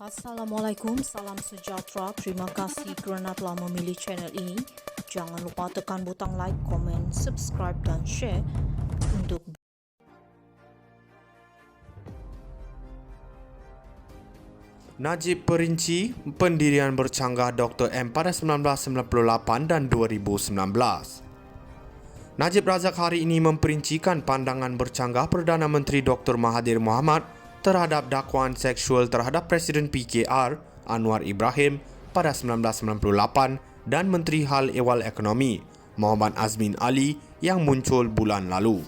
Assalamualaikum, salam sejahtera. Terima kasih kerana telah memilih channel ini. Jangan lupa tekan butang like, komen, subscribe dan share untuk Najib perinci pendirian bercanggah Dr. M pada 1998 dan 2019. Najib Razak hari ini memperincikan pandangan bercanggah Perdana Menteri Dr. Mahathir Mohamad terhadap dakwaan seksual terhadap Presiden PKR Anwar Ibrahim pada 1998 dan Menteri Hal Ehwal Ekonomi Muhammad Azmin Ali yang muncul bulan lalu.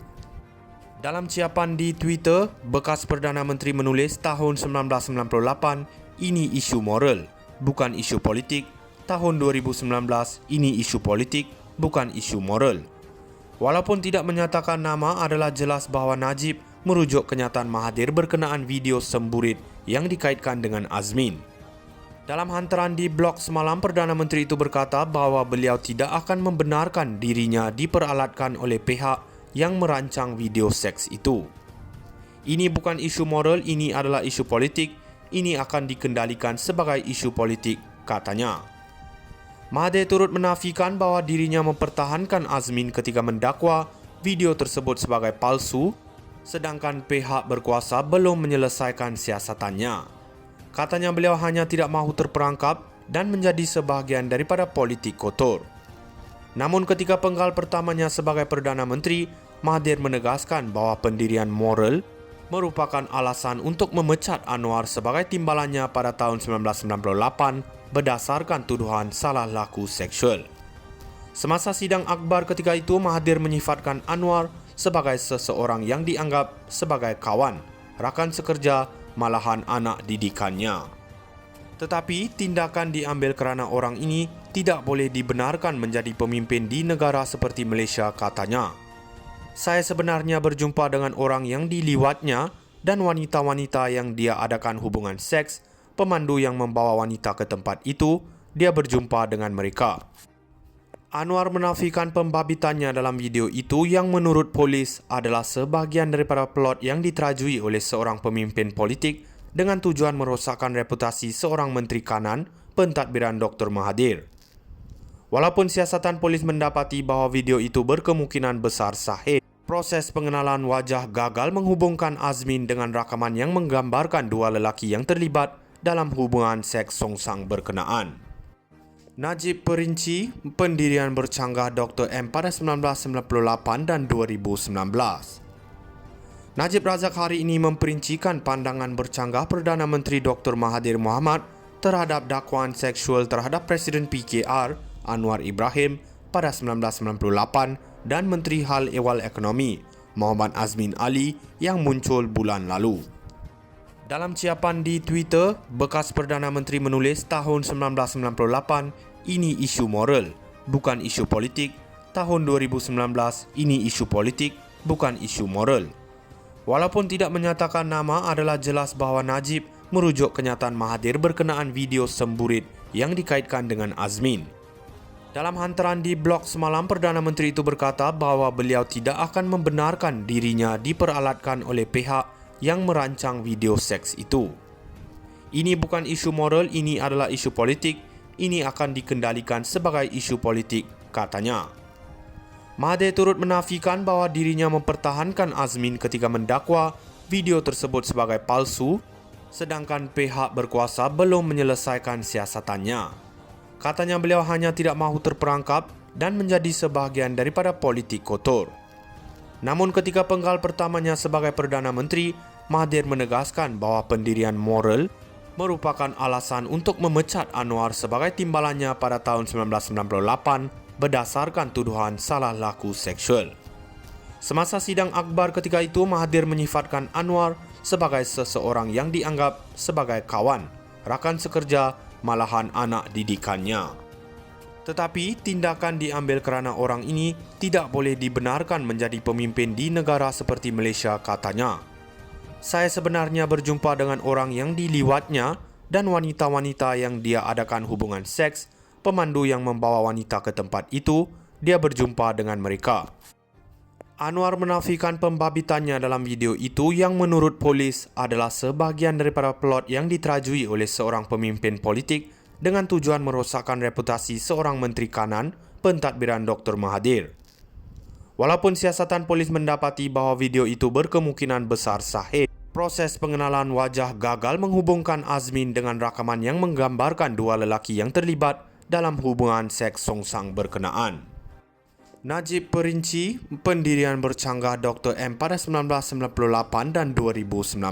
Dalam ciapan di Twitter, bekas Perdana Menteri menulis tahun 1998 ini isu moral, bukan isu politik. Tahun 2019 ini isu politik, bukan isu moral. Walaupun tidak menyatakan nama, adalah jelas bahawa Najib merujuk kenyataan Mahathir berkenaan video semburit yang dikaitkan dengan Azmin. Dalam hantaran di blog semalam, Perdana Menteri itu berkata bahawa beliau tidak akan membenarkan dirinya diperalatkan oleh pihak yang merancang video seks itu. Ini bukan isu moral, ini adalah isu politik. Ini akan dikendalikan sebagai isu politik, katanya. Mahathir turut menafikan bahawa dirinya mempertahankan Azmin ketika mendakwa video tersebut sebagai palsu, sedangkan pihak berkuasa belum menyelesaikan siasatannya. Katanya beliau hanya tidak mahu terperangkap dan menjadi sebahagian daripada politik kotor. Namun ketika penggal pertamanya sebagai Perdana Menteri, Mahathir menegaskan bahawa pendirian moral merupakan alasan untuk memecat Anwar sebagai timbalannya pada tahun 1998 berdasarkan tuduhan salah laku seksual. Semasa sidang akbar ketika itu, Mahathir menyifatkan Anwar sebagai seseorang yang dianggap sebagai kawan, rakan sekerja, malahan anak didikannya. Tetapi tindakan diambil kerana orang ini tidak boleh dibenarkan menjadi pemimpin di negara seperti Malaysia, katanya. Saya sebenarnya berjumpa dengan orang yang diliwatnya dan wanita-wanita yang dia adakan hubungan seks. Pemandu yang membawa wanita ke tempat itu, dia berjumpa dengan mereka. Anwar menafikan pembabitannya dalam video itu yang menurut polis adalah sebahagian daripada plot yang diterajui oleh seorang pemimpin politik dengan tujuan merosakkan reputasi seorang menteri kanan pentadbiran Dr. Mahathir. Walaupun siasatan polis mendapati bahawa video itu berkemungkinan besar sahih, proses pengenalan wajah gagal menghubungkan Azmin dengan rakaman yang menggambarkan dua lelaki yang terlibat dalam hubungan seks songsang berkenaan. Najib perinci pendirian bercanggah Dr. M pada 1998 dan 2019. Najib Razak hari ini memperincikan pandangan bercanggah Perdana Menteri Dr. Mahathir Mohamad terhadap dakwaan seksual terhadap Presiden PKR Anwar Ibrahim pada 1998 dan Menteri Hal Ehwal Ekonomi Muhammad Azmin Ali yang muncul bulan lalu. Dalam ciapan di Twitter, bekas Perdana Menteri menulis tahun 1998 ini isu moral, bukan isu politik. Tahun 2019 ini isu politik, bukan isu moral. Walaupun tidak menyatakan nama, adalah jelas bahawa Najib merujuk kenyataan Mahathir berkenaan video semburit yang dikaitkan dengan Azmin. Dalam hantaran di blog semalam, Perdana Menteri itu berkata bahawa beliau tidak akan membenarkan dirinya diperalatkan oleh pihak yang merancang video seks itu. Ini bukan isu moral, ini adalah isu politik. Ini akan dikendalikan sebagai isu politik, katanya. Mahathir turut menafikan bahawa dirinya mempertahankan Azmin ketika mendakwa video tersebut sebagai palsu, sedangkan pihak berkuasa belum menyelesaikan siasatannya. Katanya beliau hanya tidak mahu terperangkap dan menjadi sebahagian daripada politik kotor. Namun ketika penggal pertamanya sebagai Perdana Menteri, Mahathir menegaskan bahawa pendirian moral merupakan alasan untuk memecat Anwar sebagai timbalannya pada tahun 1998 berdasarkan tuduhan salah laku seksual. Semasa sidang akbar ketika itu, Mahathir menyifatkan Anwar sebagai seseorang yang dianggap sebagai kawan, rakan sekerja, malahan anak didikannya. Tetapi tindakan diambil kerana orang ini tidak boleh dibenarkan menjadi pemimpin di negara seperti Malaysia, katanya. Saya sebenarnya berjumpa dengan orang yang diliwatnya dan wanita-wanita yang dia adakan hubungan seks. Pemandu yang membawa wanita ke tempat itu, dia berjumpa dengan mereka. Anwar menafikan pembabitannya dalam video itu yang menurut polis adalah sebahagian daripada plot yang diterajui oleh seorang pemimpin politik dengan tujuan merosakkan reputasi seorang Menteri Kanan pentadbiran Dr. Mahathir. Walaupun siasatan polis mendapati bahawa video itu berkemungkinan besar sahih, proses pengenalan wajah gagal menghubungkan Azmin dengan rakaman yang menggambarkan dua lelaki yang terlibat dalam hubungan seks songsang berkenaan. Najib perinci pendirian bercanggah Dr. M pada 1998 dan 2019.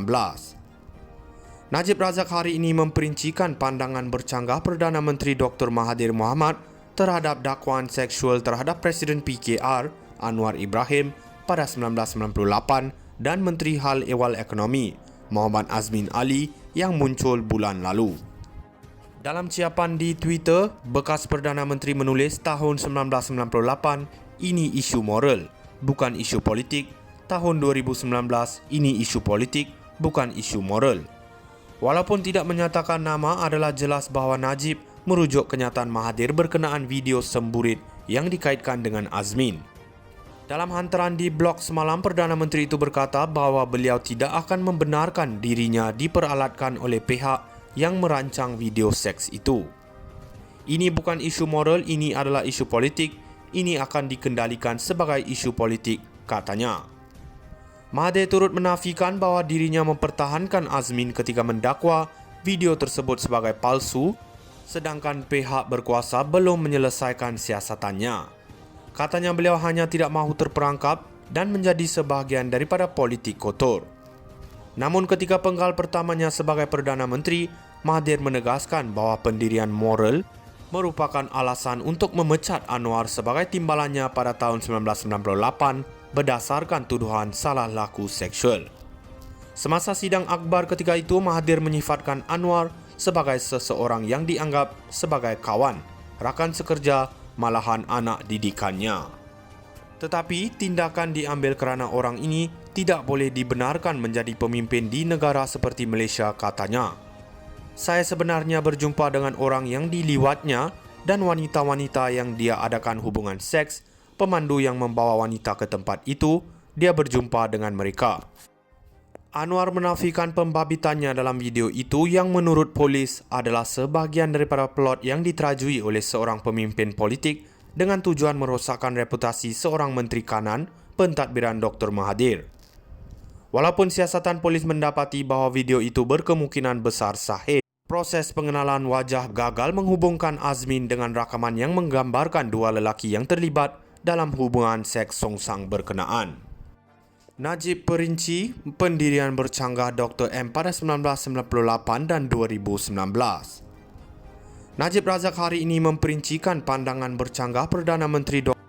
Najib Razak hari ini memperincikan pandangan bercanggah Perdana Menteri Dr. Mahathir Mohamad terhadap dakwaan seksual terhadap Presiden PKR Anwar Ibrahim pada 1998 dan Menteri Hal Ehwal Ekonomi Muhammad Azmin Ali yang muncul bulan lalu. Dalam ciapan di Twitter, bekas Perdana Menteri menulis tahun 1998 ini isu moral, bukan isu politik. Tahun 2019 ini isu politik, bukan isu moral. Walaupun tidak menyatakan nama, adalah jelas bahawa Najib merujuk kenyataan Mahathir berkenaan video semburit yang dikaitkan dengan Azmin. Dalam hantaran di blog semalam, Perdana Menteri itu berkata bahawa beliau tidak akan membenarkan dirinya diperalatkan oleh pihak yang merancang video seks itu. Ini bukan isu moral, ini adalah isu politik. Ini akan dikendalikan sebagai isu politik, katanya. Mahathir turut menafikan bahawa dirinya mempertahankan Azmin ketika mendakwa video tersebut sebagai palsu, sedangkan pihak berkuasa belum menyelesaikan siasatannya. Katanya beliau hanya tidak mahu terperangkap dan menjadi sebahagian daripada politik kotor. Namun ketika penggal pertamanya sebagai Perdana Menteri, Mahathir menegaskan bahawa pendirian moral merupakan alasan untuk memecat Anwar sebagai timbalannya pada tahun 1998 berdasarkan tuduhan salah laku seksual. Semasa sidang akbar ketika itu, Mahathir menyifatkan Anwar sebagai seseorang yang dianggap sebagai kawan, rakan sekerja, malahan anak didikannya. Tetapi tindakan diambil kerana orang ini tidak boleh dibenarkan menjadi pemimpin di negara seperti Malaysia, katanya. Saya sebenarnya berjumpa dengan orang yang diliwatnya dan wanita-wanita yang dia adakan hubungan seks, pemandu yang membawa wanita ke tempat itu, dia berjumpa dengan mereka. Anwar menafikan pembabitannya dalam video itu yang menurut polis adalah sebahagian daripada plot yang diterajui oleh seorang pemimpin politik dengan tujuan merosakkan reputasi seorang Menteri Kanan pentadbiran Dr. Mahathir. Walaupun siasatan polis mendapati bahawa video itu berkemungkinan besar sahih, proses pengenalan wajah gagal menghubungkan Azmin dengan rakaman yang menggambarkan dua lelaki yang terlibat dalam hubungan seks songsang berkenaan. Najib perinci pendirian bercanggah Dr. M pada 1998 dan 2019. Najib Razak hari ini memperincikan pandangan bercanggah Perdana Menteri Dr.